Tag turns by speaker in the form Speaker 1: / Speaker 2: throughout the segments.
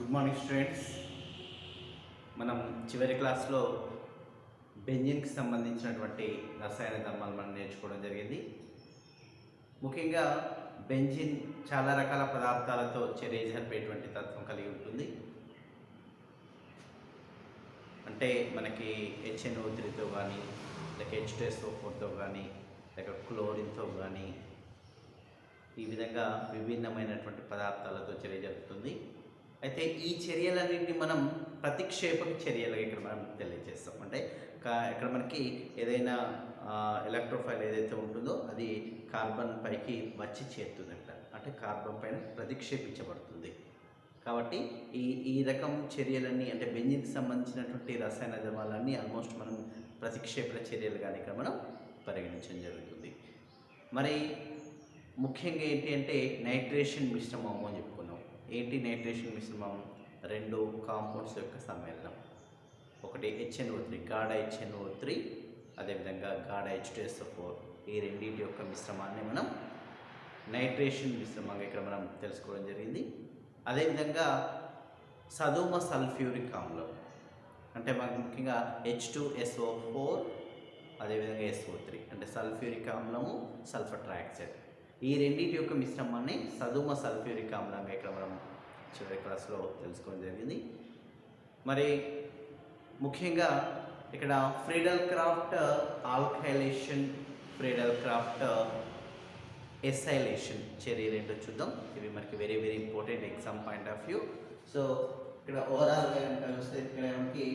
Speaker 1: Good morning students. మనం చివరి క్లాస్లో బెంజిన్కి సంబంధించినటువంటి రసాయన ధర్మాలు మనం నేర్చుకోవడం జరిగింది. ముఖ్యంగా బెంజిన్ చాలా రకాల పదార్థాలతో చర్య జరిపేటువంటి తత్వం కలిగి ఉంటుంది. అంటే మనకి HNO3తో కానీ లేక H2SO4తో కానీ లేక క్లోరిన్తో కానీ ఈ విధంగా విభిన్నమైనటువంటి పదార్థాలతో చర్య జరుపుతుంది. అయితే ఈ చర్యలన్నింటినీ మనం ప్రతిక్షేపక చర్యలుగా ఇక్కడ మనం తెలియజేస్తాం. అంటే ఇక్కడ మనకి ఏదైనా ఎలక్ట్రోఫైల్ ఏదైతే ఉంటుందో అది కార్బన్ పైకి వచ్చి చేరుతుందంట, అంటే కార్బన్ పైన ప్రతిక్షేపించబడుతుంది. కాబట్టి ఈ రకం చర్యలన్నీ అంటే బెంజిన్కి సంబంధించినటువంటి రసాయన ధర్మాలన్నీ ఆల్మోస్ట్ మనం ప్రతిక్షేపణ చర్యలు కానీ ఇక్కడ మనం పరిగణించడం జరుగుతుంది. మరి ముఖ్యంగా ఏంటి అంటే నైట్రేషన్ మిశ్రమం అని చెప్పుకున్నాం. ఏంటి నైట్రేషన్ మిశ్రమం? రెండు కాంపౌండ్స్ యొక్క సమ్మేళనం. ఒకటి HNO3, గాఢ HNO3, అదేవిధంగా గాఢ H2SO4. ఈ రెండింటి యొక్క మిశ్రమాన్ని మనం నైట్రేషన్ మిశ్రమంగా ఇక్కడ మనం తెలుసుకోవడం జరిగింది. అదేవిధంగా సధూమ సల్ఫ్యూరిక్ ఆమ్లం అంటే మనకు ముఖ్యంగా H2SO4, అదేవిధంగా SO3 అంటే సల్ఫ్యూరిక్ ఆమ్లము, సల్ఫర్ ట్రైఆక్సైడ్. ఈ రెండింటి యొక్క మిశ్రమాన్ని సధూమ సల్ఫ్యూరిక్ ఆమ్లంగా ఇక్కడ మనం చివరి క్లాస్లో తెలుసుకోవడం జరిగింది. మరి ముఖ్యంగా ఇక్కడ Friedel craft alkylation, Friedel craft acylation చర్యలు ఏంటో చూద్దాం. ఇవి మనకి very very important exam point of view. So ఇక్కడ ఓవరాల్గా కనుక చూస్తే ఇక్కడ మనకి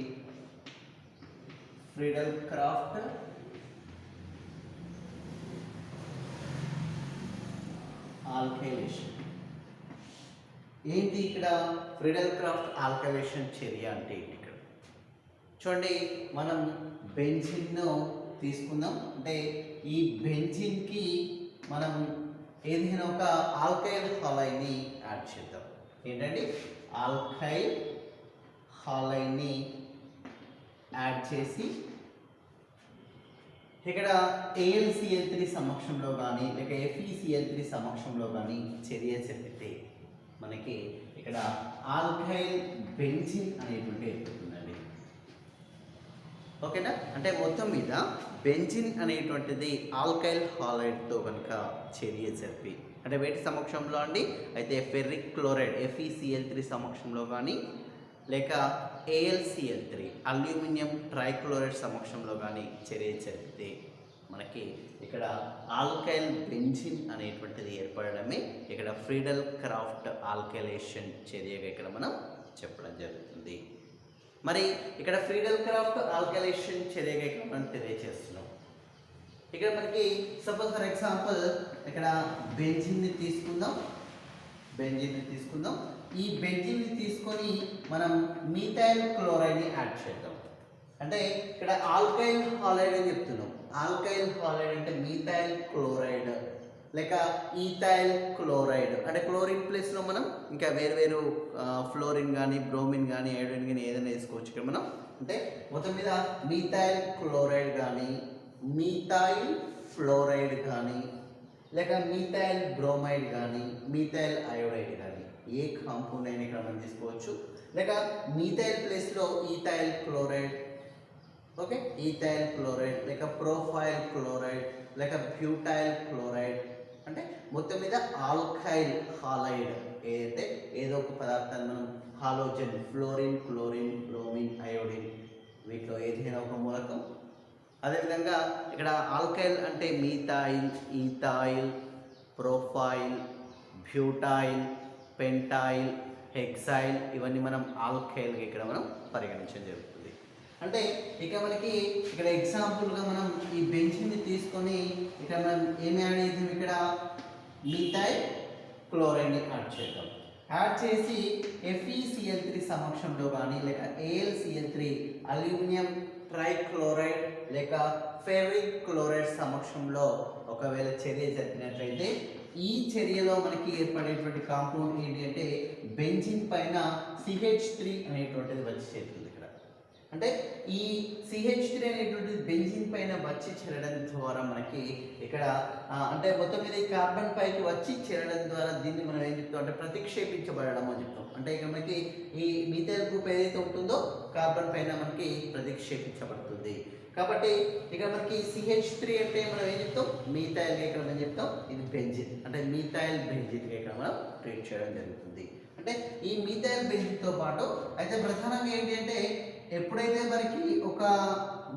Speaker 1: ఫ్రీడల్ క్రాఫ్ట్ ఆల్కైలేషన్ ఏంటి? ఇక్కడ ఫ్రీడల్ క్రాఫ్ట్ ఆల్కైలేషన్ చర్య అంటే ఏంటి? ఇక్కడ చూడండి, మనం బెంజిన్ను తీసుకుందాం. అంటే ఈ బెంజిన్కి మనం ఏదైనా ఒక ఆల్కైల్ హాలైడ్ని యాడ్ చేద్దాం. ఏంటండి? ఆల్కైల్ హాలైడ్ని యాడ్ చేసి ఇక్కడ AlCl3 సమక్షంలో కానీ లేక FeCl3 సమక్షంలో కానీ చర్య జరిపితే మనకి ఇక్కడ ఆల్కైల్ బెంజిన్ అనేటువంటి ఏర్పడుతుందండి. ఓకేనా? అంటే మొత్తం మీద బెంజిన్ అనేటువంటిది ఆల్కైల్ హాలైడ్తో కనుక చర్య జరిపి అంటే వేటి సమక్షంలో అండి? అయితే ఫెర్రిక్ క్లోరైడ్ FeCl3 సమక్షంలో కానీ లేక AlCl3 అల్యూమినియం ట్రైక్లోరైడ్ సమక్షంలో కానీ చర్య జరిపితే మనకి ఇక్కడ ఆల్కైల్ బెంజిన్ అనేటువంటిది ఏర్పడడమే ఇక్కడ ఫ్రీడల్ క్రాఫ్ట్ ఆల్కైలేషన్ చర్యగా ఇక్కడ మనం చెప్పడం జరుగుతుంది. మరి ఇక్కడ ఫ్రీడల్ క్రాఫ్ట్ ఆల్కైలేషన్ చర్యగా ఇక్కడ మనం తెలియజేస్తున్నాం. ఇక్కడ మనకి సపోజ్ ఫర్ ఎగ్జాంపుల్ ఇక్కడ బెంజిన్ని తీసుకుందాం. ఈ బెంజిన్ని తీసుకొని మనం మీథైల్ క్లోరైడ్ని యాడ్ చేద్దాం. అంటే ఇక్కడ ఆల్కైల్ హాలైడ్ అని చెప్తున్నాం. ఆల్కైల్ హాలైడ్ అంటే మీథైల్ క్లోరైడ్ లేక ఈథైల్ క్లోరైడ్. అంటే క్లోరిన్ ప్లేస్లో మనం ఇంకా వేరు ఫ్లోరిన్ కానీ బ్రోమిన్ కానీ ఐయోడిన్ కానీ ఏదైనా వేసుకోవచ్చు ఇక్కడ మనం. అంటే మొత్తం మీద మీథైల్ క్లోరైడ్ కానీ మీథైల్ ఫ్లోరైడ్ కానీ లేక మీథైల్ బ్రోమైడ్ కానీ మీథైల్ అయోడైడ్ కానీ ఏ కాంపౌండ్ అయినా ఇక్కడ మనం తీసుకోవచ్చు. లేక మీథైల్ ప్లేస్లో ethyl chloride, okay, ethyl chloride లేక ప్రొఫైల్ క్లోరైడ్ లేక బ్యూటైల్ క్లోరైడ్. అంటే మొత్తం మీద ఆల్కైల్ హాలైడ్ ఏదైతే ఏదో ఒక పదార్థాన్ని మనం halogen, fluorine, chlorine, bromine, iodine వీటిలో ఏదైనా ఒక మూలకం. అదేవిధంగా ఇక్కడ ఆల్కైల్ అంటే methyl, ethyl, profile, butyl, pentyl, hexyl ఇవన్నీ మనం ఆల్కైల్గా ఇక్కడ మనం పరిగణించడం జరుగుతుంది. అంటే ఇక మనకి ఇక్కడ ఎగ్జాంపుల్గా మనం ఈ బెంజిన్ని తీసుకొని ఇక్కడ మనం ఏమి యాడ్ చేద్దాం? ఇక్కడ మీథైల్ క్లోరైడ్ని యాడ్ చేద్దాం. యాడ్ చేసి FeCl3 సమక్షంలో కానీ లేక AlCl3 అల్యూమినియం ట్రైక్లోరైడ్ లేక ఫెర్రిక్ క్లోరైడ్ సమక్షంలో ఒకవేళ చర్య జరిపినట్లయితే ఈ చర్యలో మనకి ఏర్పడేటువంటి కాంపౌండ్ ఏంటి అంటే బెంజిన్ పైన CH3 అనేటువంటిది వచ్చి చేరుతుంది. ఇక్కడ అంటే ఈ CH3 అనేటువంటిది బెంజిన్ పైన వచ్చి చేరడం ద్వారా మనకి ఇక్కడ అంటే మొత్తం మీద ఈ కార్బన్ పైకి వచ్చి చేరడం ద్వారా దీన్ని మనం ఏం చెప్తాం అంటే ప్రతిక్షేపించబడడం అని చెప్తాం. అంటే ఇక మనకి ఈ మీథైల్ గ్రూప్ ఏదైతే ఉంటుందో కార్బన్ పైన మనకి ప్రతిక్షేపించబడుతుంది. కాబట్టి ఇక మనకి CH3 అంటే మనం ఏం చెప్తాం మీథైల్ ఇక్కడ మనం చెప్తాం ఇది బెంజిన్ అంటే మీథైల్ బెంజిన్ ఇక్కడ మనం ట్రీట్ చేయడం జరుగుతుంది. అంటే ఈ మీథైల్ బెంజిన్తో పాటు అయితే ప్రధానంగా ఏంటి అంటే ఎప్పుడైతే మనకి ఒక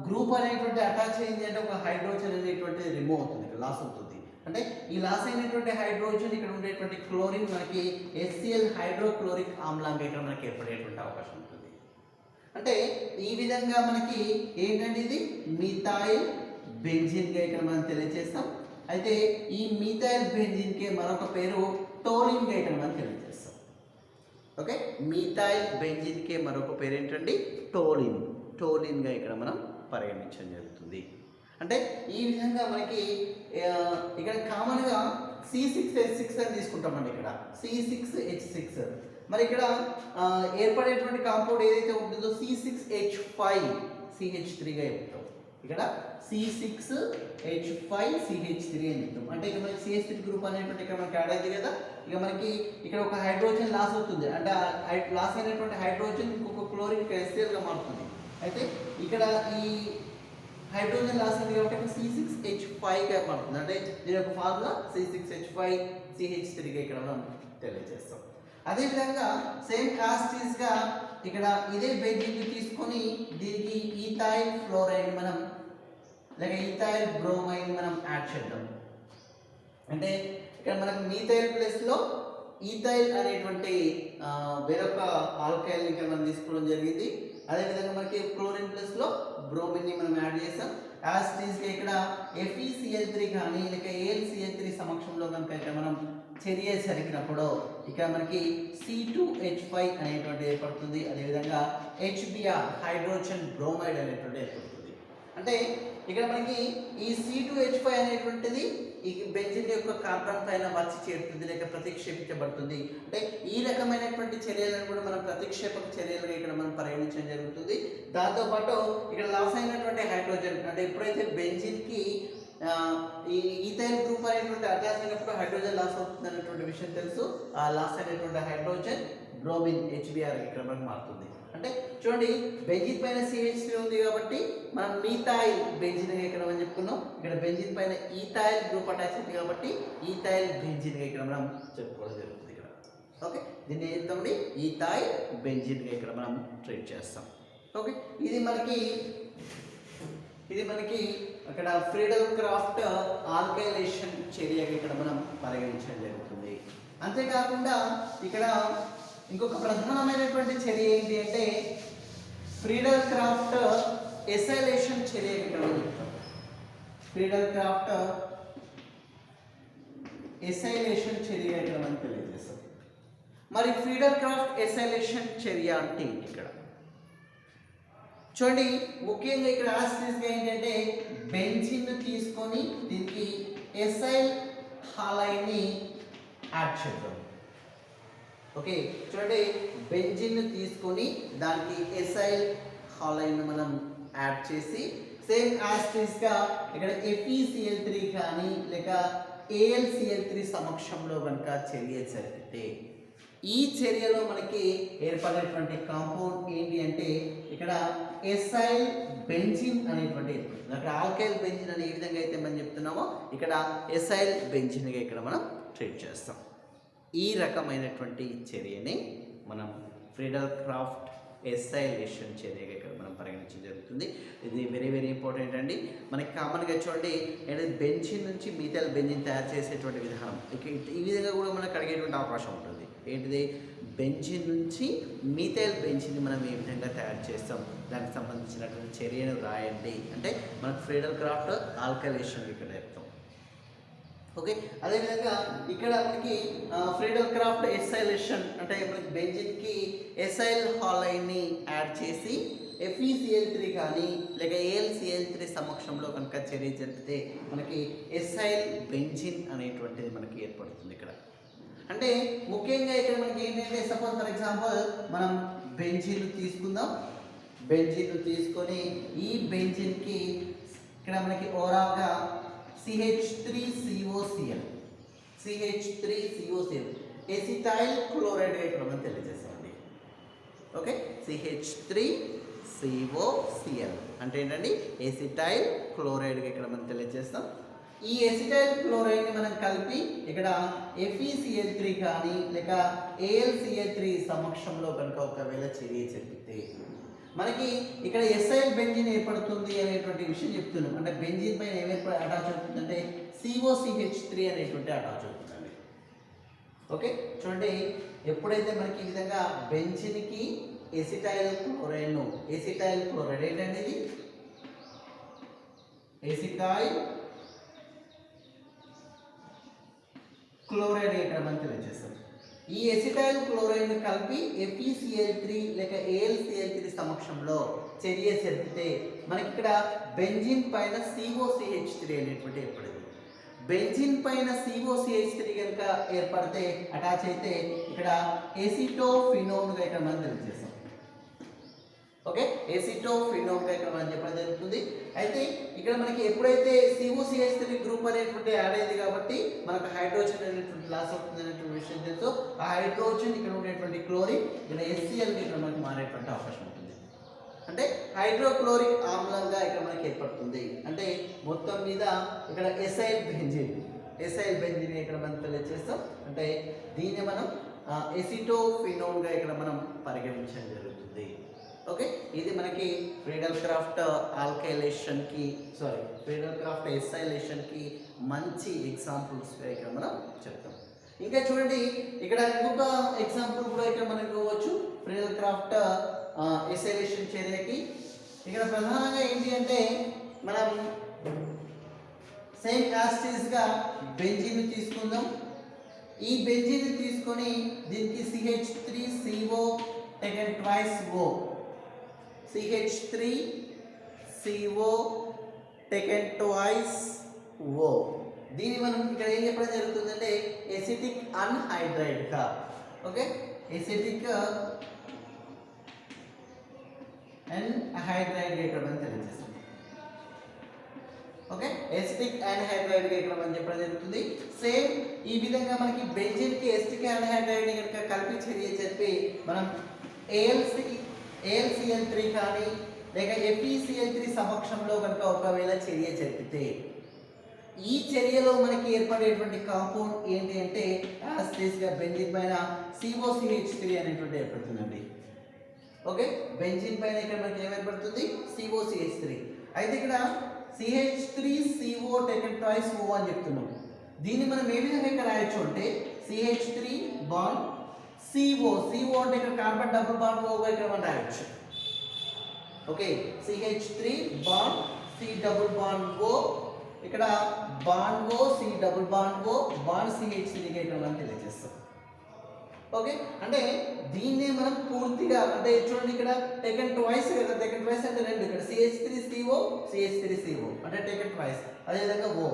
Speaker 1: గ్రూప్ అనేటువంటి అటాచ్ అయింది అంటే ఒక హైడ్రోజన్ అనేటువంటి రిమూవ్ అవుతుంది, లాస్ అవుతుంది. అంటే ఈ లాస్ అయినటువంటి హైడ్రోజన్ ఇక్కడ ఉండేటువంటి క్లోరిన్ మనకి HCl హైడ్రోక్లోరిక్ ఆమ్లంగా ఇక్కడ మనకి ఏర్పడేటువంటి అవకాశం ఉంటుంది. అంటే ఈ విధంగా మనకి ఏంటంటే ఇది మీథైల్ బెంజిన్గా ఇక్కడ మనం తెలియజేస్తాం. అయితే ఈ మీథైల్ బెంజిన్కి మరొక పేరు టోలిన్గా ఇక్కడ మనం తెలియజేస్తాం. ఓకే, మీథైల్ బెంజిన్కి మరొక పేరు ఏంటండి టోలిన్గా ఇక్కడ మనం పరిగణించడం జరుగుతుంది. అంటే ఈ విధంగా మనకి ఇక్కడ కామన్గా C6H6 అని తీసుకుంటామండి. ఇక్కడ C6H6 మరి ఇక్కడ ఏర్పడేటువంటి కాంపౌండ్ ఏదైతే ఉంటుందో C6H5CH3గా చెప్తాం. ఇక్కడ C6H5CH3 అని చెప్తాం. అంటే ఇక మనకి CH3 గ్రూప్ అనేటువంటి ఇక్కడ మనకి యాడ్ అయింది కదా. ఇక మనకి ఇక్కడ ఒక హైడ్రోజన్ లాస్ అవుతుంది. అంటే లాస్ అయినటువంటి హైడ్రోజన్ ఇంకొక క్లోరిన్ HClగా మారుతుంది. అయితే ఇక్కడ ఈ హైడ్రోజన్ లాస్ అయింది కాబట్టి C6H5గా మారుతుంది. అంటే దీని యొక్క ఫార్ములా C6H5CH3గా ఇక్కడ మనం తెలియజేస్తాం. అదేవిధంగా సేమ్ కాస్టీస్గా ఇక్కడ ఇదే బెంజిన్ తీసుకొని దీనికి ఈథైల్ ఫ్లోరైడ్ మనం లేక ఈథైల్ బ్రోమైడ్ మనం యాడ్ చేద్దాం. అంటే ఇక్కడ మనకు మీథైల్ ప్లస్లో ఈథైల్ అనేటువంటి వేరొక ఆల్కైల్ ఇక్కడ మనం తీసుకోవడం జరిగింది. అదేవిధంగా మనకి క్లోరిన్ ప్లస్లో బ్రోమిన్ని మనం యాడ్ చేస్తాం. యాస్టీస్గా ఇక్కడ FeCl3 కానీ లేక AlCl3 సమక్షంలో కనుక ఇక్కడ మనం చర్య జరిగినప్పుడు ఇక్కడ మనకి C2H5 అనేటువంటి ఏర్పడుతుంది. అదేవిధంగా HBr హైడ్రోజన్ బ్రోమైడ్ అనేటువంటి ఏర్పడుతుంది. అంటే ఇక్కడ మనకి ఈ C2H5 అనేటువంటిది ఈ బెంజిన్ యొక్క కార్బన్ పైన వచ్చి చేరుతుంది లేక ప్రతిక్షేపించబడుతుంది. అంటే ఈ రకమైనటువంటి చర్యలను కూడా మనం ప్రతిక్షేపక చర్యలుగా ఇక్కడ మనం పరిగణించడం జరుగుతుంది. దాంతోపాటు ఇక్కడ లాస్ అయినటువంటి హైడ్రోజన్ అంటే ఎప్పుడైతే బెంజిన్కి ఈ ఈథైల్ గ్రూప్ అనేటువంటి అటాచ్ అయినప్పుడు హైడ్రోజన్ లాస్ అవుతుంది అనేటువంటి విషయం తెలుసు. ఆ లాస్ అయినటువంటి హైడ్రోజన్ బ్రోమిన్ HBr ఇక్కడ మనకు మారుతుంది. అంటే చూడండి బెంజిన్ పైన CH3 ఉంది కాబట్టి మనం మీథైల్ బెంజిన్ ఇక్కడ మనం చెప్పుకున్నాం. ఇక్కడ బెంజిన్ పైన ఈథైల్ గ్రూప్ అటాచ్ ఉంది కాబట్టి ఈథైల్ బెంజిన్ ఇక్కడ మనం చెప్పుకోవడం జరుగుతుంది ఇక్కడ. ఓకే, దీన్ని ఏం చెప్తామండి ఈథైల్ బెంజిన్ ఇక్కడ మనం ట్రీట్ చేస్తాం. ఓకే, ఇది మనకి అక్కడ ఫ్రీడల్ క్రాఫ్ట్ ఆల్కైలేషన్ చర్యగా ఇక్కడ మనం పరిగణించడం జరుగుతుంది. అంతేకాకుండా ఇక్కడ ఇంకొక ప్రధానమైనటువంటి చర్య ఏంటి అంటే ఫ్రీడల్ క్రాఫ్ట్ ఎసైలేషన్ చర్య ఇక్కడ మనం చెప్తాం. ఫ్రీడల్ క్రాఫ్ట్ ఎసైలేషన్ చర్య ఇక్కడ మనం తెలియజేస్తాం. మరి ఫ్రీడల్ క్రాఫ్ట్ ఎసైలేషన్ చర్య అంటే ఇక్కడ చూడండి ముఖ్యంగా ఇక్కడ ఆస్ట్రీస్గా ఏంటంటే బెంజిన్ తీసుకొని దీనికి ఎసైల్ హాలైడ్ని యాడ్ చేద్దాం. ఓకే, చూడండి బెంజిన్ తీసుకొని దానికి ఎసైల్ హాలైడ్ని మనం యాడ్ చేసి సేమ్ ఆస్ట్రీస్గా ఇక్కడ FeCl3 కానీ లేక AlCl3 సమక్షంలో కనుక చర్య జరిగితే ఈ చర్యలో మనకి ఏర్పడేటువంటి కాంపౌండ్ ఏంటి అంటే ఇక్కడ ఎసైల్ బెంజిన్ అనేటువంటి ఏర్పడుతుంది. అక్కడ ఆల్కైల్ బెంజిన్ అని ఏ విధంగా అయితే మనం చెప్తున్నామో ఇక్కడ ఎసైల్ బెంజిన్గా ఇక్కడ మనం ట్రీట్ చేస్తాం. ఈ రకమైనటువంటి చర్యని మనం ఫ్రీడల్ క్రాఫ్ట్ ఎసైలేషన్ చర్యగా ఇక్కడ మనం పరిగణించడం జరుగుతుంది. ఇది వెరీ వెరీ ఇంపార్టెంట్ అండి. మనకి కామన్గా చూడండి ఏంటంటే బెంజిన్ నుంచి మీథైల్ బెంజిన్ తయారు చేసేటువంటి విధానం ఈ విధంగా కూడా మనకు అడిగేటువంటి అవకాశం ఉంటుంది. ఏంటిది బెంజిన్ నుంచి మీథైల్ బెంజిన్ మనం ఏ విధంగా తయారు చేస్తాం దానికి సంబంధించినటువంటి చర్యను రాయండి అంటే మనకు ఫ్రీడల్ క్రాఫ్ట్ ఆల్కైలేషన్ ఇక్కడ చెప్తాం. ఓకే, అదేవిధంగా ఇక్కడ మనకి ఫ్రీడల్ క్రాఫ్ట్ ఎసైలేషన్ అంటే మనకి బెంజిన్కి ఎసైల్ హాలైడ్ని యాడ్ చేసి FeCl3 కానీ లేక AlCl3 సమక్షంలో కనుక చర్య జరిపితే మనకి ఎసైల్ బెంజిన్ అనేటువంటిది మనకి ఏర్పడుతుంది ఇక్కడ. అంటే ముఖ్యంగా ఇక్కడ మనకి ఏంటంటే సపోజ్ ఫర్ ఎగ్జాంపుల్ మనం బెంజిన్ తీసుకుందాం. బెంజిన్ తీసుకొని ఈ బెంజిన్కి ఇక్కడ మనకి ఓవరాల్గా CH3COCl ఎసిటైల్ క్లోరైడ్ ఇక్కడ మనం తెలియజేస్తామండి. ఓకే, CH3COCl అంటే ఏంటండి ఎసిటైల్ క్లోరైడ్గా ఇక్కడ మనం తెలియజేస్తాం. ఈ ఎసిటైల్ క్లోరైడ్ని మనం కలిపి ఇక్కడ FeCl3 కానీ లేక AlCl3 సమక్షంలో కనుక ఒకవేళ చర్య జరిపితే మనకి ఇక్కడ ఎస్ఐల్ బెంజిన్ ఏర్పడుతుంది అనేటువంటి విషయం చెప్తున్నాం. అంటే బెంజిన్ పైన ఏమి అటాచ్ అవుతుందంటే COCH3 అనేటువంటి అటాచ్ అవుతుందండి. ఓకే, చూడండి, ఎప్పుడైతే మనకి ఈ విధంగా బెంజిన్కి ఎసిటైల్ క్లోరైడ్ ఏంటంటే ఇది ఎసిటైల్ క్లోరైడ్ ఇక్కడ మనం తెలియజేస్తాం. ఈ ఎసిటైల్ క్లోరైడ్ కలిపి FeCl3 లేక AlCl3 సమక్షంలో చర్య జరిపితే మనకి ఇక్కడ బెంజిన్ పైన COCH3 అనేటువంటి ఏర్పడింది. బెంజిన్ పైన COCH3 కనుక ఏర్పడితే అటాచ్ అయితే ఇక్కడ ఎసిటోఫినోన్గా ఇక్కడ మనం తెలియజేస్తాం. ఓకే, ఎసిటోఫినోన్గా ఇక్కడ మనం చెప్పడం జరుగుతుంది. అయితే ఇక్కడ మనకి ఎప్పుడైతే COCH3 గ్రూప్ అనేటువంటి యాడ్ అయింది కాబట్టి మనకు హైడ్రోజన్ అనేటువంటి లాస్ అవుతుంది అనేటువంటి విషయం తెలుసు. ఆ హైడ్రోజన్ ఇక్కడ ఉండేటువంటి క్లోరిన్ ఇక్కడ HCl ఇక్కడ మనకి మారేటువంటి అవకాశం ఉంటుంది. అంటే హైడ్రోక్లోరిక్ ఆమ్లంగా ఇక్కడ మనకి ఏర్పడుతుంది. అంటే మొత్తం మీద ఇక్కడ ఎసైల్ బెంజిన్ ఇక్కడ మనం తెలియజేస్తాం. అంటే దీన్ని మనం ఎసిటోఫినోన్గా ఇక్కడ మనం పరిగణించడం జరుగుతుంది. ఓకే, ఇది మనకి ఫ్రీడల్ క్రాఫ్ట్ ఎసైలేషన్కి మంచి ఎగ్జాంపుల్స్గా ఇక్కడ మనం చెప్తాం. ఇంకా చూడండి, ఇక్కడ ఇంకొక ఎగ్జాంపుల్ కూడా ఇక్కడ మనం ఇవ్వచ్చు ఫ్రీడల్ క్రాఫ్ట్ ఎసైలేషన్ చర్యకి. ఇక్కడ ప్రధానంగా ఏంటి అంటే మనం సేమ్ యాసిడ్స్గా బెంజిన్ తీసుకుందాం. ఈ బెంజిన్ తీసుకొని దీనికి CH3CO taken twice O, CH3CO taken twice O. దీన్ని మనం ఇక్కడ ఏం చెప్పడం జరుగుతుందంటే ఎసిటిక్ అన్హైడ్రైడ్గా. ఓకే, ఎసిటిక్ అన్హైడ్రైడ్గా ఇక్కడ మనం తెలియజేస్తాం. ఓకే, ఎసిటిక్ అన్హైడ్రైడ్గా ఇక్కడ మనం చెప్పడం జరుగుతుంది. సేమ్ ఈ విధంగా మనకి బెంజిన్కి ఎసిటిక్ అన్హైడ్రైడ్ని కనుక కలిపి చర్య చెప్పి మనం AlCl3 కానీ లేక FeCl3 సమక్షంలో కనుక ఒకవేళ చర్య జరిపితే ఈ చర్యలో మనకి ఏర్పడేటువంటి కాంపౌండ్ ఏంటి అంటే యాసిడ్గా బెంజిన్ పైన COCH3 అనేటువంటి ఏర్పడుతుందండి. ఓకే, బెంజిన్ పైన ఇక్కడ మనకి ఏం ఏర్పడుతుంది COCH3. అయితే ఇక్కడ CH3CO టేకెన్ ట్వైస్ O అని చెప్తున్నాం. దీన్ని మనం ఏ విధంగా ఇక్కడ రాయొచ్చు అంటే CH3 బాండ్ CO అంటే ఇక్కడ కార్బన్ డబుల్ బాండ్ O ఇక్కడ మనం రాయొచ్చు. Okay, CH3 bond C double bond O, ఇక్కడ bond O C double bond O bond CH3 ఇక్కడ మనం తెలియజేస్తాం. ఓకే, అంటే దీన్ని మనం పూర్తిగా అంటే చూడండి ఇక్కడ టేకెన్ ట్వైస్ కదా, టేకెన్ ట్వైస్ అంటే రెండు, ఇక్కడ CH3CO అంటే టేకెన్ ట్వైస్, అదేవిధంగా O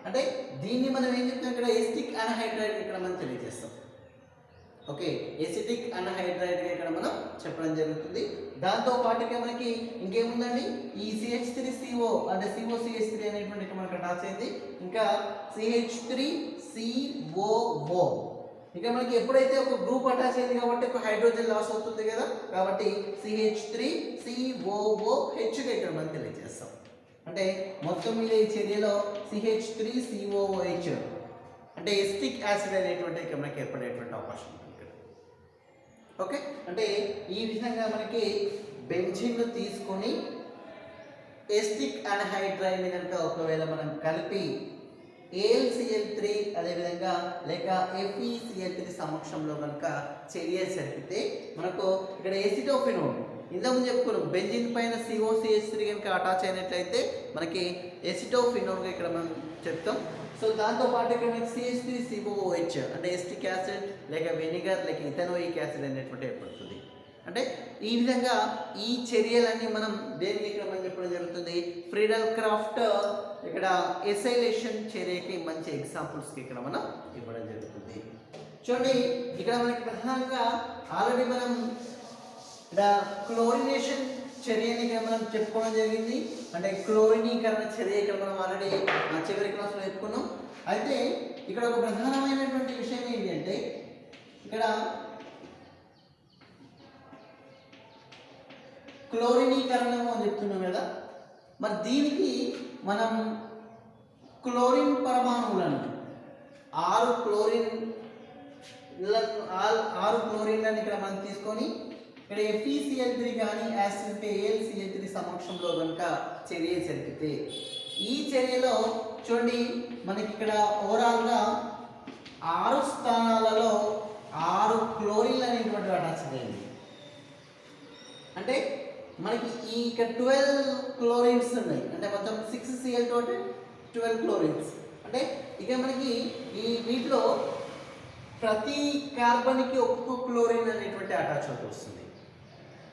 Speaker 1: అంటే దీన్ని మనం ఏం చెప్తాం ఇక్కడ ఎసిటిక్ అన్హైడ్రైడ్ ఇక్కడ మనం తెలియజేస్తాం. ఓకే, ఎసిటిక్ అన్హైడ్రైడ్గా ఇక్కడ మనం చెప్పడం జరుగుతుంది. దాంతో పాటుగా మనకి ఇంకేముందండి ఈ CH3CO అంటే COCH3 అనేటువంటి ఇక్కడ మనకి అటాచ్ అయింది. ఇంకా CH3COO ఇక మనకి ఎప్పుడైతే ఒక గ్రూప్ అటాచ్ అయింది కాబట్టి ఒక హైడ్రోజన్ లాస్ అవుతుంది కదా, కాబట్టి CH3COOH ఇక్కడ మనం తెలియజేస్తాం. అంటే మొత్తం మీద ఈ చర్యలో CH3COOH అంటే ఎసిటిక్ యాసిడ్ అనేటువంటి ఇక్కడ మనకి ఏర్పడేటువంటి అవకాశం ఉంటుంది ఇక్కడ. ఓకే, అంటే ఈ విధంగా మనకి బెంజిన్ తీసుకొని ఎసిటిక్ అన్హైడ్రైడ్ని కనుక ఒకవేళ మనం కలిపి AlCl3 అదేవిధంగా లేక FeCl3 సమక్షంలో కనుక చర్య జరిపితే మనకు ఇక్కడ ఎసిటోఫినోన్ ఇంతకుముందు చెప్పుకున్నాం బెంజిన్ పైన COCH3 కనుక అటాచ్ అయినట్లయితే మనకి ఎసిటోఫినోన్గా ఇక్కడ మనం చెప్తాం. సో దాంతో పాటు ఇక్కడ మనకి CH3COOH అంటే ఎసిటిక్ యాసిడ్ లేక వెనిగర్ లేక ఇథనోయిక్ యాసిడ్ అనేటువంటి ఏర్పడుతుంది. అంటే ఈ విధంగా ఈ చర్యలన్నీ మనం దేనికి ఇక్కడ మనం చెప్పడం జరుగుతుంది ఫ్రీడల్ క్రాఫ్ట్ ఇక్కడ ఎసైలేషన్ చర్యకి మంచి ఎగ్జాంపుల్స్కి ఇక్కడ మనం ఇవ్వడం జరుగుతుంది. చూడండి, ఇక్కడ మనకి ప్రధానంగా ఆల్రెడీ మనం ఇక్కడ క్లోరినేషన్ చర్యని ఇక్కడ మనం చెప్పుకోవడం జరిగింది. అంటే క్లోరినీకరణ చర్య ఇక్కడ మనం ఆల్రెడీ చివరి క్లాస్లో చెప్పుకున్నాం. అయితే ఇక్కడ ఒక ప్రధానమైనటువంటి విషయం ఏంటి అంటే ఇక్కడ క్లోరినీకరణము అని చెప్తున్నాం కదా, మరి దీనికి మనం క్లోరిన్ పరమాణువులను 6 క్లోరిన్లను ఇక్కడ మనం తీసుకొని ఇక్కడ FeCl3 కానీ యాసిడ్ AlCl3 సమక్షంలో కనుక చర్య జరిపితే ఈ చర్యలో చూడండి మనకి ఇక్కడ ఓవరాల్గా 6 స్థానాలలో 6 క్లోరిన్లు అనేటువంటి అటాచ్ అయ్యింది. అంటే మనకి ఈ ఇక్కడ 12 క్లోరిన్స్ ఉన్నాయి. అంటే మొత్తం 6Cl తోటి 12 క్లోరిన్స్. అంటే ఇక మనకి ఈ వీటిలో ప్రతి కార్బన్కి ఒక్కొక్క క్లోరిన్ అనేటువంటి అటాచ్ అవుతూ వస్తుంది.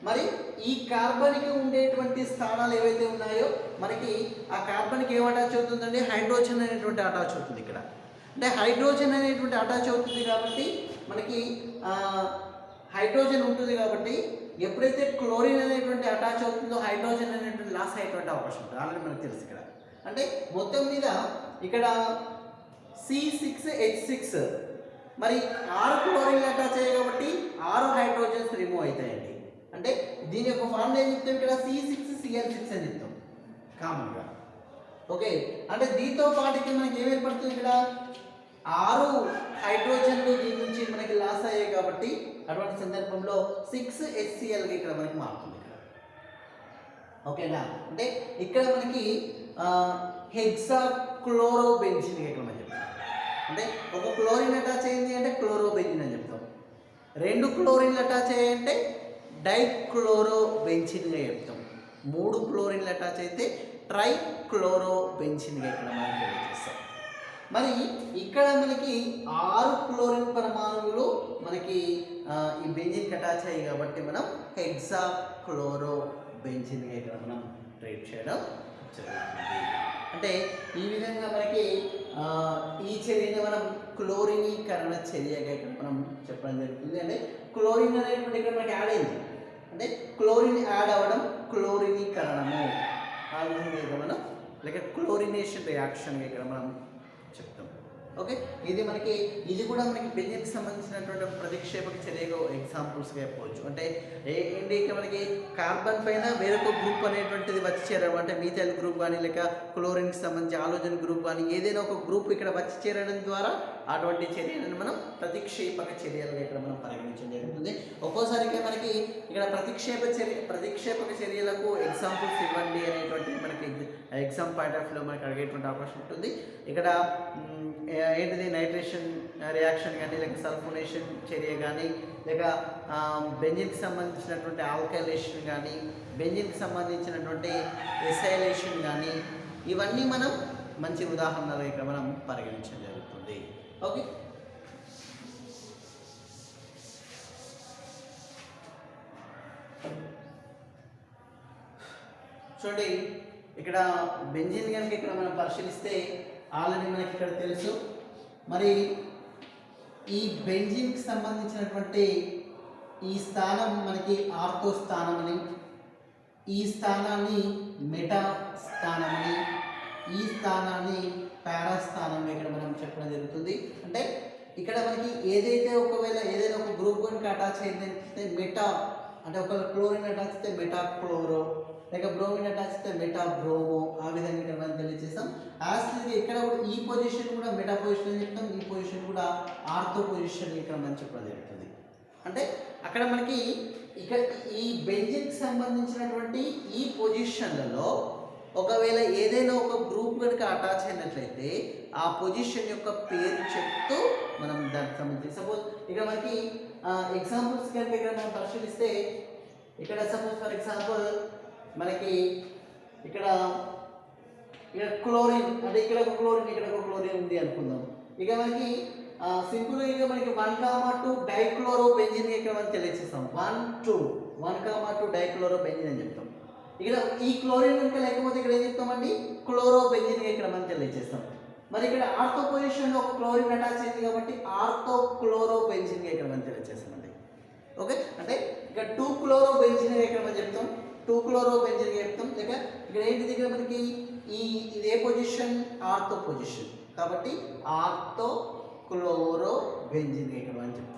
Speaker 1: మరి ఈ కార్బన్కి ఉండేటువంటి స్థానాలు ఏవైతే ఉన్నాయో మనకి ఆ కార్బన్కి ఏం అటాచ్ అవుతుందండి, హైడ్రోజన్ అనేటువంటి అటాచ్ అవుతుంది ఇక్కడ. అంటే హైడ్రోజన్ అనేటువంటి అటాచ్ అవుతుంది కాబట్టి మనకి హైడ్రోజన్ ఉంటుంది కాబట్టి ఎప్పుడైతే క్లోరిన్ అనేటువంటి అటాచ్ అవుతుందో హైడ్రోజన్ అనేటువంటి లాస్ అయ్యేటువంటి అవకాశం ఉంటుంది. ఆల్రెడీ మనకు తెలుసు ఇక్కడ. అంటే మొత్తం మీద ఇక్కడ C6H6 మరి 6 క్లోరిన్లు అటాచ్ అయ్యాయి కాబట్టి 6 హైడ్రోజన్స్ రిమూవ్ అవుతాయండి. అంటే దీని యొక్క ఫార్ములా ఏం చెప్తాం ఇక్కడ C6Cl6 అని చెప్తాం కామన్గా. ఓకే, అంటే దీంతో పాటుకి మనకి ఏం ఏర్పడుతుంది ఇక్కడ 6 హైడ్రోజన్లు దీని నుంచి మనకి లాస్ అయ్యాయి కాబట్టి అటువంటి సందర్భంలో 6HCl ఇక్కడ మనకి మారుతుంది ఇక్కడ. ఓకేనా, అంటే ఇక్కడ మనకి హెక్సాక్లోరోబెంజిన్ ఇక్కడ మనం చెప్తాం. అంటే ఒక క్లోరిన్ అటాచ్ అయింది అంటే క్లోరోబెంజిన్ అని చెప్తాం. 2 క్లోరిన్లు అటాచ్ అయ్యాయంటే డైక్లోరోబెంజిన్గా చెప్తాం. 3 క్లోరిన్లు అటాచ్ అయితే ట్రైక్లోరోబెంజిన్గా ఇక్కడ మనం తెలియజేస్తాం. మరి ఇక్కడ మనకి 6 క్లోరిన్ పరమాణువులు మనకి ఈ బెంజిన్కి అటాచ్ అయ్యాయి కాబట్టి మనం హెక్సాక్లోరోబెంజిన్గా ఇక్కడ మనం ట్రీట్ చేయడం జరుగుతుంది. అంటే ఈ విధంగా మనకి ఈ చర్యని మనం క్లోరినీకరణ చర్యగా ఇక్కడ మనం చెప్పడం జరుగుతుంది. అంటే క్లోరిన్ అనేటువంటి ఇక్కడ మనకి యాడ్ అయింది. అంటే క్లోరిన్ యాడ్ అవ్వడం క్లోరినీకరణము ఆ విధంగా ఇక్కడ మనం లేక క్లోరినేషన్ రియాక్షన్గా ఇక్కడ మనం చెప్తాం. ఓకే, ఇది కూడా మనకి బెంజిన్కి సంబంధించినటువంటి ప్రతిక్షేపక చర్యగా ఎగ్జాంపుల్స్గా చెప్పవచ్చు. అంటే ఏంటి ఇక్కడ మనకి కార్బన్ పైన వేరొక గ్రూప్ అనేటువంటిది వచ్చి చేరడం, అంటే మీథైల్ గ్రూప్ కానీ లేక క్లోరిన్కి సంబంధించి హాలోజన్ గ్రూప్ కానీ ఏదైనా ఒక గ్రూప్ ఇక్కడ వచ్చి చేరడం ద్వారా అటువంటి చర్యలను మనం ప్రతిక్షేపక చర్యలుగా ఇక్కడ మనం పరిగణించడం జరుగుతుంది. ఒక్కోసారికి మనకి ఇక్కడ ప్రతిక్షేపక చర్యలకు ఎగ్జాంపుల్స్ ఇవ్వండి అనేటువంటి మనకి ఎగ్జామ్ పాయింట్ ఆఫ్ వ్యూలో మనకి అడిగేటువంటి అవకాశం ఉంటుంది. ఇక్కడ ఏంటిది నైట్రేషన్ రియాక్షన్ కానీ లేక సల్ఫోనేషన్ చర్య కానీ లేక బెంజిన్కి సంబంధించినటువంటి ఆల్కైలేషన్ కానీ బెంజిన్కి సంబంధించినటువంటి ఎసైలేషన్ కానీ ఇవన్నీ మనం మంచి ఉదాహరణలు ఇక్కడ మనం పరిగణించడం జరుగుతుంది. ఓకే, చూడండి ఇక్కడ బెంజిన్ కనుక ఇక్కడ మనం పరిశీలిస్తే ఆల్రెడీ మనకి ఇక్కడ తెలుసు. మరి ఈ బెంజిన్కి సంబంధించినటువంటి ఈ స్థానం మనకి ఆర్థో స్థానం అని, ఈ స్థానాన్ని మెటా స్థానం అని, ఈ స్థానాన్ని పారా స్థానం ఇక్కడ మనం చెప్పడం జరుగుతుంది. అంటే ఇక్కడ మనకి ఏదైతే ఒకవేళ ఏదైనా ఒక గ్రూప్ కనుక అటాచ్ అయిందంటే మెటా, అంటే ఒక క్లోరిన్ అటాచ్ అయితే మెటా క్లోరో లేక బ్రోమిన్ అటాచ్ అయితే మెటా బ్రోమో, ఆ విధంగా ఇక్కడ మనం తెలియజేస్తాం. యాసిడ్ ఇక్కడ కూడా ఈ పొజిషన్ కూడా మెటా పొజిషన్ అని చెప్తాం, ఈ పొజిషన్ కూడా ఆర్థో పొజిషన్ ఇక్కడ మనం చెప్పడం జరుగుతుంది. అంటే అక్కడ మనకి ఇక్కడ ఈ బెంజిన్కి సంబంధించినటువంటి ఈ పొజిషన్లలో ఒకవేళ ఏదైనా ఒక గ్రూప్ కనుక అటాచ్ అయినట్లయితే ఆ పొజిషన్ యొక్క పేరు చెప్తూ మనం దానికి సంబంధించి సపోజ్ ఇక్కడ మనకి ఎగ్జాంపుల్స్ కనుక ఇక్కడ మనం పరిశీలిస్తే ఇక్కడ సపోజ్ ఫర్ ఎగ్జాంపుల్ మనకి ఇక్కడ క్లోరిన్, అంటే ఇక్కడ ఒక క్లోరిన్ ఇక్కడ ఒక క్లోరిన్ ఉంది అనుకుందాం. ఇక మనకి సింపుల్గా ఇక మనకి 1,2 డైక్లోరోబెంజిన్ ఇక్కడ మనం తెలియజేస్తాం. 1,2 డైక్లోరోబెంజిన్ అని చెప్తాం. ఇక్కడ ఈ క్లోరిన్ కనుక లేకపోతే ఇక్కడ ఏం చెప్తామండి, క్లోరోబెంజిన్ ఇక్కడ మనం తెలియజేస్తాం. మరి ఇక్కడ ఆర్థో పొజిషన్లో ఒక క్లోరిన్ అటాచ్ అయింది కాబట్టి ఆర్థో క్లోరోబెంజిన్ ఇక్కడ మనం తెలియజేస్తామండి. ఓకే, అంటే ఇక్కడ 2 క్లోరోబెంజిన్ ఇక్కడ మనం చెప్తాం. 2 క్లోరో బెంజిన్ చెప్తాం. లేక ఇక్కడ ఏంటిది ఇక్కడ మనకి ఇది ఏ పొజిషన్, ఆర్థో పొజిషన్, కాబట్టి ఆర్థో క్లోరో బెంజిన్ ఇక్కడ అని చెప్తాం.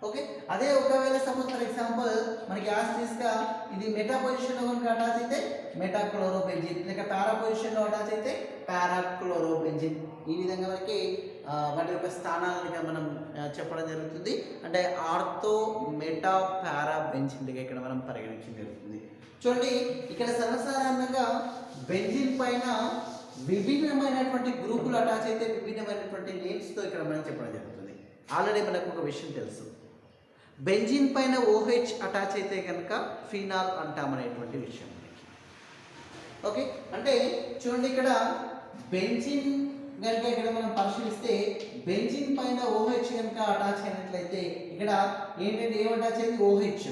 Speaker 1: ఓకే, అదే ఒకవేళ సపోజ్ ఫర్ ఎగ్జాంపుల్ మనకి యాసిడ్గా ఇది మెటా పొజిషన్లో కనుక అటాచ్ అయితే మెటా క్లోరో బెంజిన్, లేక పారా పొజిషన్లో అటాచ్ అయితే పారా క్లోరో బెంజిన్. ఈ విధంగా మనకి వాటి యొక్క స్థానాలను మనం చెప్పడం జరుగుతుంది. అంటే ఆర్థో మెటా పారా బెంజిన్లుగా ఇక్కడ మనం పరిగణించడం జరుగుతుంది. చూడండి, ఇక్కడ సర్వసాధారణంగా బెంజిన్ పైన విభిన్నమైనటువంటి గ్రూపులు అటాచ్ అయితే విభిన్నమైనటువంటి నేమ్స్తో ఇక్కడ మనం చెప్పడం జరుగుతుంది. ఆల్రెడీ మనకు ఒక విషయం తెలుసు, బెంజిన్ పైన OH అటాచ్ అయితే కనుక ఫినాల్ అంటామనేటువంటి విషయం. ఓకే, అంటే చూడండి ఇక్కడ బెంజిన్ కనుక ఇక్కడ మనం పరిశీలిస్తే బెంజిన్ పైన OH కనుక అటాచ్ అయినట్లయితే ఇక్కడ ఏంటంటే ఏం అటాచ్ అయింది, OH.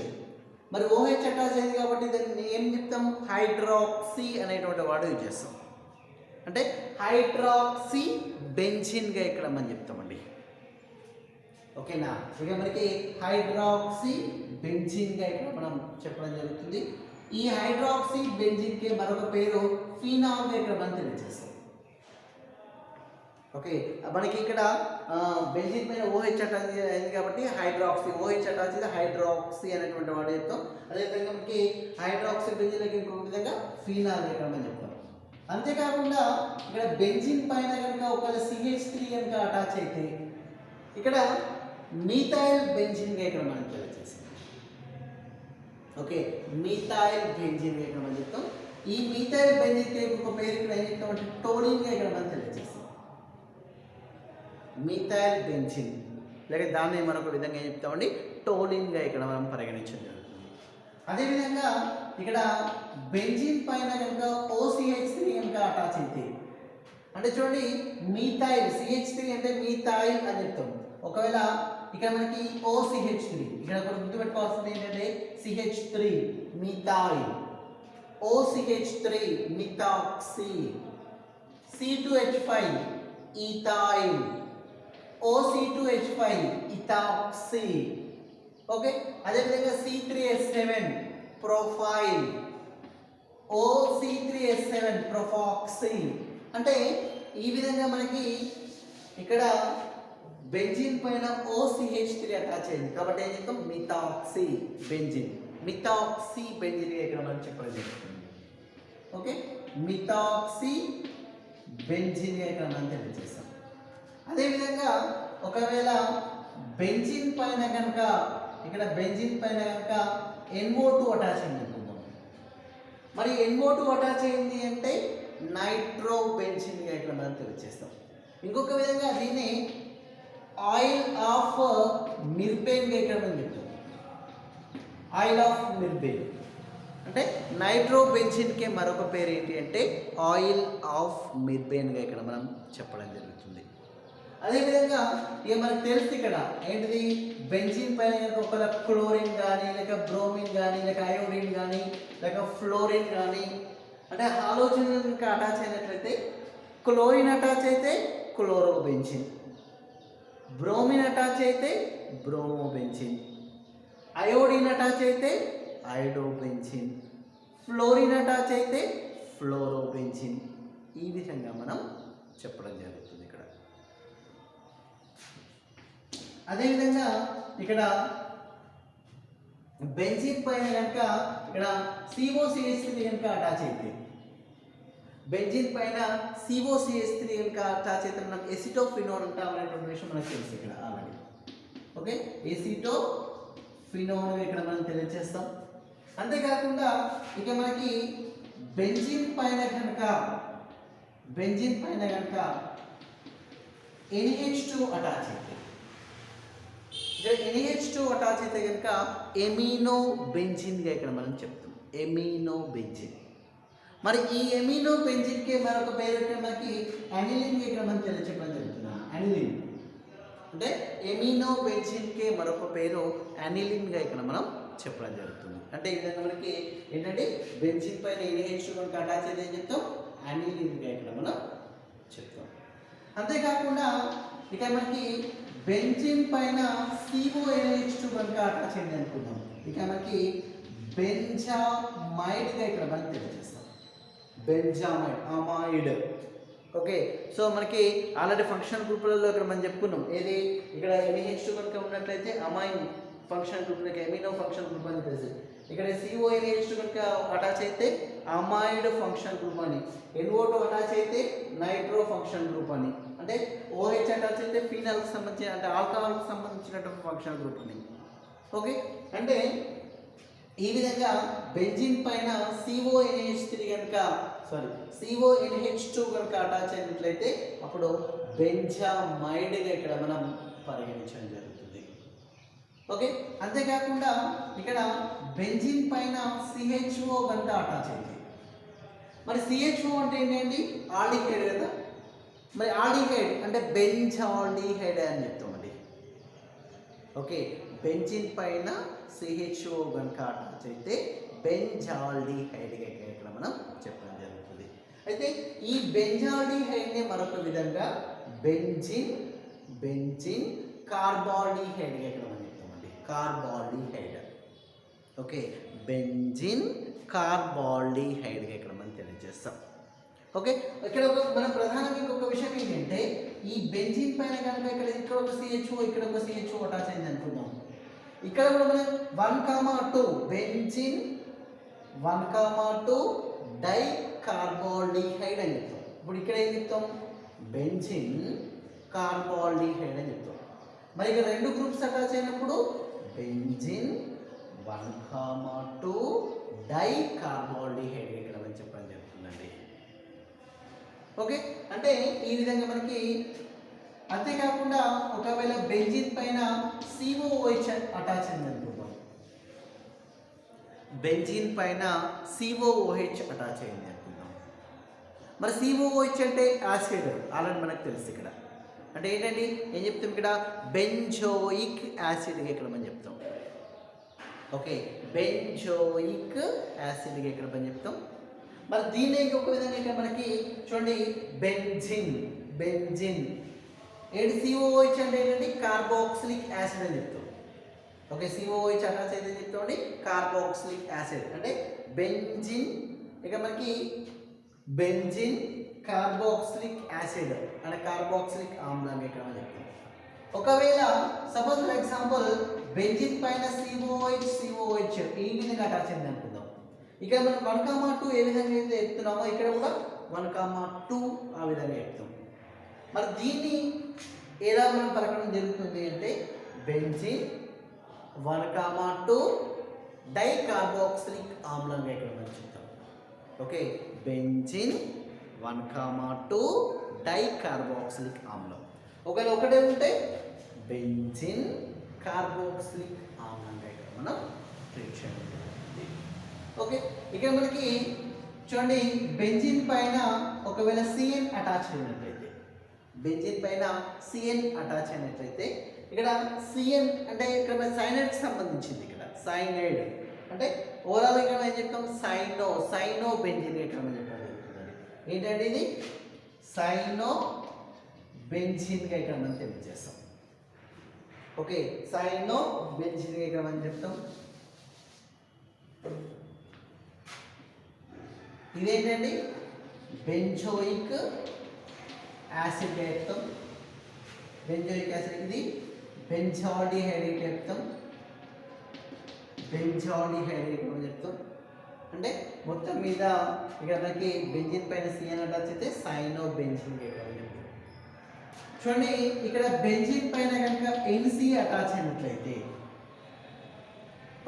Speaker 1: మరి OH అటాచ్ అయింది కాబట్టి దాన్ని ఏం చెప్తాం, హైడ్రాక్సీ అనేటువంటి వర్డ్ యూజ్ చేస్తాం. అంటే హైడ్రాక్సీ బెంజిన్గా ఇక్కడ మనం చెప్తామండి. ఓకేనా, ఇక మనకి హైడ్రాక్సీ బెంజిన్గా ఇక్కడ మనం చెప్పడం జరుగుతుంది. ఈ హైడ్రాక్సీ బెంజిన్కి మరొక పేరు ఫినాల్గా ఇక్కడ మనం తెలియజేస్తాం. ఓకే, మనకి ఇక్కడ బెంజిన్ పైన OH అటాచ్ అయింది కాబట్టి హైడ్రాక్సీ, OH అటాచ్ అయితే హైడ్రాక్సీ అనేటువంటి వాడు చెప్తాం. అదేవిధంగా మనకి హైడ్రాక్సీ బెంజిన్కి ఇంకొక విధంగా ఫినాల్ ఇక్కడ మనం చెప్తాం. అంతేకాకుండా ఇక్కడ బెంజిన్ పైన కనుక ఒకవేళ CH3 కనుక అటాచ్ అయితే ఇక్కడ మీథైల్ బెంజిన్గా ఇక్కడ మనం తెలియజేస్తాం. ఓకే, మీథైల్ బెంజిన్గా ఇక్కడ మనం చెప్తాం. ఈ మీథైల్ బెంజిన్కి ఒక పేరు ఇక్కడ ఏం చెప్తాం అంటే టోలిన్గా ఇక్కడ మనం తెలియజేస్తాం. మీథైల్ బెంజిన్ లేక దాన్ని మరొక విధంగా ఏం చెప్తామండి, టోలిన్గా ఇక్కడ మనం పరిగణించడం జరుగుతుంది. అదేవిధంగా ఇక్కడ బెంజిన్ పైన కనుక OCH3 కనుక అటాచ్ అయితే అంటే చూడండి మీథైల్, CH3 అంటే మీథైల్ అని చెప్తాం. ఒకవేళ ఇక్కడ మనకి OCH3 ఇక్కడ కూడా గుర్తుపెట్టుకోవాల్సింది ఏంటంటే CH3 methyl, OCH3 methoxy, C2H5 ethyl, OC2H5 ethoxy. Okay, అదేవిధంగా C3H7 ప్రొఫైల్, OC3H7 ప్రొఫాక్సీ. అంటే ఈ విధంగా మనకి ఇక్కడ బెంజిన్ పైన OCH3 అటాచ్ అయింది కాబట్టి ఏం చెప్తాం, మిథాక్సీ బెంజిన్, మిథాక్సీ బెంజిన్ ఇక్కడ మనం చెప్పడం జరుగుతుంది. ఓకే, మిథాక్సీ బెంజిన్ ఇక్కడ మనం తెలియజేస్తాం. అదేవిధంగా ఒకవేళ బెంజిన్ పైన కనుక ఇక్కడ బెంజిన్ పైన కనుక NO2 అటాచ్ అయింది అనుకుందాం. మరి NO2 అటాచ్ అయింది అంటే నైట్రో బెంజిన్గా ఇక్కడ మనం తెలియజేస్తాం. ఇంకొక విధంగా దీన్ని ఆయిల్ ఆఫ్ మిర్బేన్గా ఇక్కడ మనం చెప్తాం. ఆయిల్ ఆఫ్ మిర్బేన్ అంటే నైట్రో బెంజిన్కి మరొక పేరు ఏంటి అంటే ఆయిల్ ఆఫ్ మిర్బేన్గా ఇక్కడ మనం చెప్పడం జరుగుతుంది. అదేవిధంగా ఇక మనకు తెలుసు ఇక్కడ ఏంటిది, బెంజిన్ పైన కనుక ఒకవేళ క్లోరిన్ కానీ లేక బ్రోమిన్ కానీ లేక అయోడిన్ కానీ లేక ఫ్లోరిన్ కానీ అంటే హాలోజన్ కనుక అటాచ్ అయినట్లయితే క్లోరిన్ అటాచ్ అయితే క్లోరో బెంజిన్, బ్రోమిన్ అటాచ్ అయితే బ్రోమో బెంజిన్, అయోడిన్ అటాచ్ అయితే అయోడో బెంజిన్, ఫ్లోరిన్ అటాచ్ అయితే ఫ్లోరో బెంజిన్. ఈ విధంగా మనం చెప్పడం జరుగుతుంది ఇక్కడ. అదేవిధంగా ఇక్కడ బెంజిన్ పైన కనుక ఇక్కడ COCH3 కనుక అటాచ్ అయితే బెంజిన్ పైన COCH3 కనుక అటాచ్ అయితే మనం ఎసిటోఫినోల్ అంటాం అనేటువంటి విషయం మనకు తెలుసు ఇక్కడ ఆల్రెడీ. ఓకే, ఎసిటోఫినోల్ ఇక్కడ మనం తెలియజేస్తాం. అంతేకాకుండా ఇక మనకి బెంజిన్ పైన కనుక NH2 అటాచ్ అయితే ఇక్కడ NH2 అటాచ్ అయితే కనుక ఎమినో బెంజిన్గా ఇక్కడ మనం చెప్తాం, ఎమినో బెంజిన్. మరి ఈ ఎమినో బెంజిన్కి మరొక పేరు ఇక్కడ మనకి అనిలిన్ ఇక్కడ మనం చెప్పడం జరుగుతుంది. అనిలిన్ అంటే ఎమినో బెంజిన్కి మరొక పేరు అనిలిన్గా ఇక్కడ మనం చెప్పడం జరుగుతుంది. అంటే ఈ విధంగా మనకి ఏంటంటే బెంజిన్ పైన NH2 కనుక అటాచ్ అయితే ఏం చెప్తాం, అనిలిన్గా ఇక్కడ మనం చెప్తాం. అంతేకాకుండా ఇక మనకి బెంజిన్ పైన CONH2 కనుక అటాచ్ అయింది అనుకుందాం. ఇక మనకి బెంజామైడ్గా ఇక్కడ మనం తెలియజేస్తాం. బెంజామైడ్ అమైడ్. ఓకే, సో మనకి ఆల్రెడీ ఫంక్షన్ గ్రూపులలో ఇక్కడ మనం చెప్పుకున్నాం ఏది, ఇక్కడ NH2 కనుక ఉన్నట్లయితే amine function group, amino function group అని తెలుసు. ఇక్కడ CONH2 కనుక అటాచ్ అయితే అమైడ్ ఫంక్షన్ గ్రూప్ అని, NO2 అటాచ్ అయితే నైట్రో ఫంక్షన్ గ్రూప్ అని, అంటే OH అటాచ్ అయితే ఫీనాల్కి సంబంధించిన అంటే ఆల్కహాల్కి సంబంధించినటువంటి ఫంక్షన్ గ్రూప్ అని. ఓకే, అంటే ఈ విధంగా బెంజిన్ పైన CONH2 కనుక అటాచ్ అయినట్లయితే అప్పుడు బెంజామైడ్గా ఇక్కడ మనం పరిగణించడం జరుగుతుంది. ఓకే, అంతేకాకుండా ఇక్కడ బెంజిన్ పైన CHO కనుక అటాచ్ అయింది. మరి CHO అంటే ఏంటండి, ఆల్డిహైడ్ కదా. మరి ఆల్డిహైడ్ అంటే బెంజాల్డిహైడ్ అని చెప్తామండి. ఓకే, బెంజిన్ పైన CHO కనుక అటాచ్ అయితే బెంజాల్డిహైడ్గా ఇక్కడ మనం చెప్పడం జరుగుతుంది. అయితే ఈ బెంజాల్డిహైడ్ని మరొక విధంగా బెంజిన్ కార్బాల్డిహైడ్గా ఇక్కడ మనం చెప్తామండి. కార్బాల్డిహైడ్. ఓకే, బెంజిన్ కార్బాల్డిహైడ్గా ఇక్కడ మనం తెలియజేస్తాం. ఓకే, ఇక్కడ మన ప్రధానంగా ఇంకొక విషయం ఏంటంటే ఈ బెంజిన్ పైన కనుక ఇక్కడ ఒక CHO ఇక్కడ ఒక CHO అటాచ్ అయింది అనుకుందాం. ఇక్కడ కూడా మనం 1,2 బెంజిన్ 1,2 డైకార్బాల్డిహైడ్ అని చెప్తాం. ఇప్పుడు ఇక్కడ ఏం చెప్తాం, బెంజిన్ కార్బాల్డిహైడ్ అని చెప్తాం. మరి ఇక్కడ రెండు గ్రూప్స్ అటాచ్ అయినప్పుడు బెంజిన్ 1,2 డైకార్బాల్డిహైడ్ ఇక్కడ మనం చెప్పడం జరుగుతుందండి. ఓకే, అంటే ఈ విధంగా మనకి, అంతేకాకుండా ఒకవేళ బెంజిన్ పైన COOH అటాచ్ అయింది అనుకుందాం. బెంజిన్ పైన COOH అటాచ్ అయింది అనుకుందాం. మరి COOH అంటే యాసిడ్, ఆల్రెడీ మనకు తెలుసు. ఇక్కడ అంటే ఏంటండి, ఏం చెప్తాం, ఇక్కడ బెంజోయిక్ యాసిడ్గా ఇక్కడ మనం చెప్తాం. ఓకే, బెంజోయిక్ యాసిడ్గా ఇక్కడ మనం చెప్తాం. మరి దీన్ని ఇంకొక విధంగా ఇక్కడ మనకి చూడండి, బెంజిన్ ఏంటి, COOH అంటే ఏంటంటే కార్బాక్సిలిక్ యాసిడ్ అని చెప్తాం. ఓకే, COOH అటాచ్ అయితే చెప్తామండి కార్బాక్సిలిక్ యాసిడ్ అంటే బెంజిన్. ఇక మనకి బెంజిన్ కార్బాక్సిలిక్ యాసిడ్ అంటే కార్బాక్సిలిక్ ఆమ్లం ఇక్కడ మనం చెప్తాం. ఒకవేళ సపోజ్ ఫర్ ఎగ్జాంపుల్ బెంజిన్ పైన COH ఈ విధంగా అటాచ్ అయింది అనుకుందాం. ఇక్కడ మనం 1,2 ఏ విధంగా అయితే చెప్తున్నామో ఇక్కడ కూడా 1,2 ఆ విధంగా చెప్తాం. మరి దీన్ని ఎలా మనం పలకడం జరుగుతుంది అంటే బెంజిన్ 1,2 డైకార్బాక్సిలిక్ ఆమ్లంగా ఇక్కడ మనం చెప్తాం. ఓకే, బెంజిన్ 1,2 డైకార్బాక్సిలిక్ ఆమ్లం. ఒకవేళ ఒకటే ఉంటే బెంజిన్ కార్బాక్సిలిక్ ఆమ్లంగా ఇక్కడ మనం ట్రీట్ చేయడం జరుగుతుంది. ఓకే, ఇక్కడ మనకి చూడండి బెంజిన్ పైన ఒకవేళ CN అటాచ్ అయినట్లయితే, బెంజిన్ పైన CN అటాచ్ అయినట్లయితే ఇక్కడ CN అంటే ఇక్కడ సైనైడ్కి సంబంధించింది. ఇక్కడ సైనైడ్ అంటే ఓవరాల్ ఇక్కడ ఏం చెప్తాం, సైనో బెంజిన్ ఇక్కడ మనం చెప్పడం జరుగుతుంది. ఏంటంటే ఇది సైనో బెంజిన్గా ఇక్కడ మనం తెలియజేస్తాం. ఓకే, సైనో బెంజిన్గా ఇక్కడ మనం చెప్తాం. ఇదేంటండి బెంజోయిక్ యాసిడ్ చెప్తాం. బెంజోయిక్ యాసిడ్ ఇది బెంజాల్డిహైడ్ చెప్తాం. బెంజాల్డిహైడ్ మనం చెప్తాం. అంటే మొత్తం మీద ఇక్కడ మనకి బెంజిన్ పైన CN అటాచ్ అయితే సైనో బెంజిన్ చెప్తాం. చూడండి ఇక్కడ బెంజిన్ పైన కనుక NC అటాచ్ అయినట్లయితే,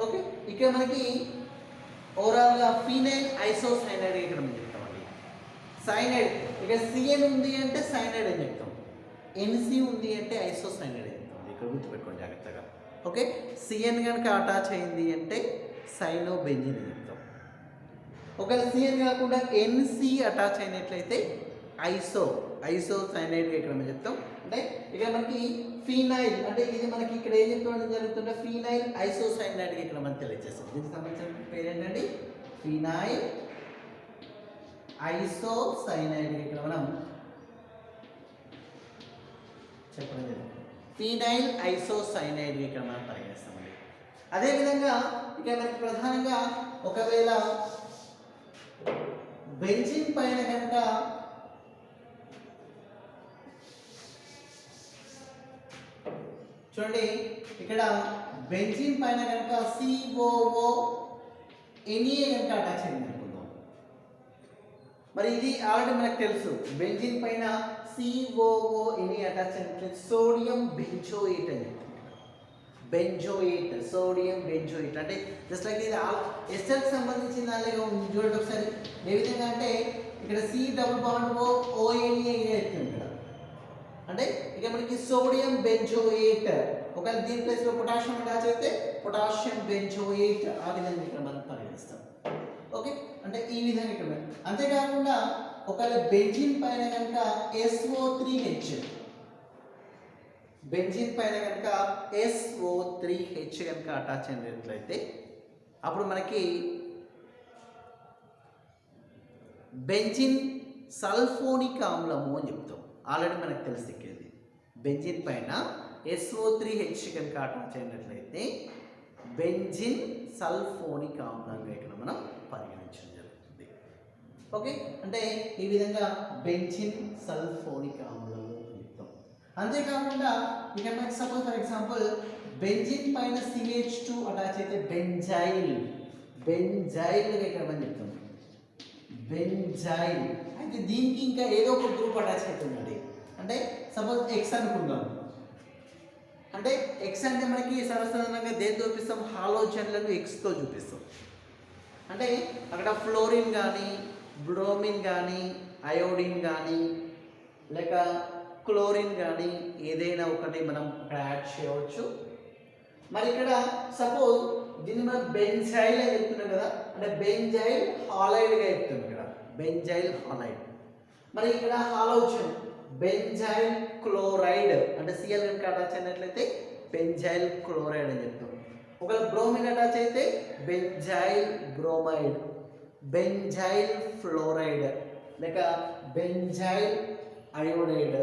Speaker 1: ఓకే, ఇక్కడ మనకి ఓవరాల్గా ఫీనైల్ ఐసోసైనైడ్ ఇక్కడ మనం చెప్తామండి. సైనైడ్ ఇక్కడ CN ఉంది అంటే సైనైడ్ అని చెప్తాం, NC ఉంది అంటే ఐసోసైనైడ్ అని చెప్తాం. ఇక్కడ గుర్తుపెట్టుకోండి జాగ్రత్తగా. ఓకే, CN కనుక అటాచ్ అయింది అంటే సైనో బెంజిన్ అని చెప్తాం. ఒకవేళ CN కాకుండా NC అటాచ్ అయినట్లయితే ఐసోసైనైడ్గా ఇక్కడ మనం చెప్తాం. అంటే ఇక్కడ మనకి ఫీనైల్ అంటే ఇది మనకి ఇక్కడ ఏం చెప్తామని జరుగుతుంటే ఫీనైల్ ఐసోసైనైడ్గా ఇక్కడ మనం తెలియజేస్తాం. దీనికి సంబంధించిన పేరు ఏంటండి, ఫీనైల్ ఐసోసైనైడ్గా ఇక్కడ మనం చెప్పడం జరుగుతుంది. ఫీనైల్ ఐసోసైనైడ్గా ఇక్కడ మనం పరిగణిస్తామండి. అదేవిధంగా ఇక మనకి ప్రధానంగా ఒకవేళ బెంజిన్ పైన కనుక చూడండి, ఇక్కడ బెంజిన్ పైన కనుక COO NA కనుక అటాచ్ అయింది అనుకుందాం. మరి ఇది ఆల్రెడీ మనకు తెలుసు, బెంజిన్ పైన COO NA అటాచ్ అయినట్లయితే సోడియం బెంజోయేట్ అని చెప్తుంది. బెంజోయేట్, సోడియం బెంజోయేట్ అంటే జస్ట్ లైక్ ఇది ఎస్టర్కి సంబంధించిన దానిలో ఉంది. చూడండి ఒకసారి ఏ విధంగా అంటే ఇక్కడ C డబుల్ బాండ్ ONA అవుతుంది ఇక్కడ. అంటే ఇక మనకి సోడియం బెంజోయేట్, ఒకవేళ దీని ప్లేస్లో పొటాషియం అటాచ్ అయితే పొటాషియం బెంజోయేట్, ఆ విధంగా ఇక్కడ మనం పరిగణిస్తాం. ఓకే, అంటే ఈ విధంగా ఇక్కడ అంతేకాకుండా ఒకవేళ బెంజిన్ పైన కనుక SO3H, బెంజిన్ పైన కనుక SO3H కనుక అటాచ్ అయినట్లయితే అప్పుడు మనకి బెంజిన్ సల్ఫోనిక్ ఆమ్లము అని చెప్తాం. ఆల్రెడీ మనకు తెలిసి ఇది బెంజిన్ పైన SO3H కనుక అటాచ్ అయినట్లయితే బెంజిన్ సల్ఫోనిక్ ఆమ్లంగా ఇక్కడ మనం పరిగణించడం జరుగుతుంది. ఓకే, అంటే ఈ విధంగా బెంజిన్ సల్ఫోనిక్ ఆమ్లము చెప్తాం. అంతేకాకుండా ఇక మనకి సపోజ్ ఫర్ ఎగ్జాంపుల్ బెంజిన్ పైన CH2 అటాచ్ అయితే బెంజైల్, బెంజైల్గా ఇక్కడ మనం చెప్తాం బెంజైల్. అయితే దీనికి ఇంకా ఏదో ఒక గ్రూప్ అటాచ్ అవుతుందండి. అంటే సపోజ్ X అనుకుందాం. అంటే X అంటే మనకి సర్వసాధారణంగా దేనితో చూపిస్తాం, హాలోజన్లను Xతో చూపిస్తాం. అంటే అక్కడ ఫ్లోరిన్ కానీ బ్రోమిన్ కానీ అయోడిన్ కానీ లేక క్లోరిన్ కానీ ఏదైనా ఒకటి మనం అక్కడ యాడ్ చేయవచ్చు. మరి ఇక్కడ సపోజ్ దీన్ని మనం బెంజైల్ అని చెప్తున్నాం కదా, అంటే బెంజైల్ హాలైడ్గా చెప్తున్నాం ఇక్కడ, బెంజైల్ హాలైడ్. మరి ఇక్కడ హాలోజన్ బెంజైల్ క్లోరైడ్, అంటే Cl కనుక అటాచ్ అయినట్లయితే బెంజైల్ క్లోరైడ్ అని చెప్తాం. ఒకవేళ బ్రోమిన్ అటాచ్ అయితే బెంజైల్ బ్రోమైడ్, బెంజైల్ ఫ్లోరైడ్ లేక బెంజైల్ అయోడైడ్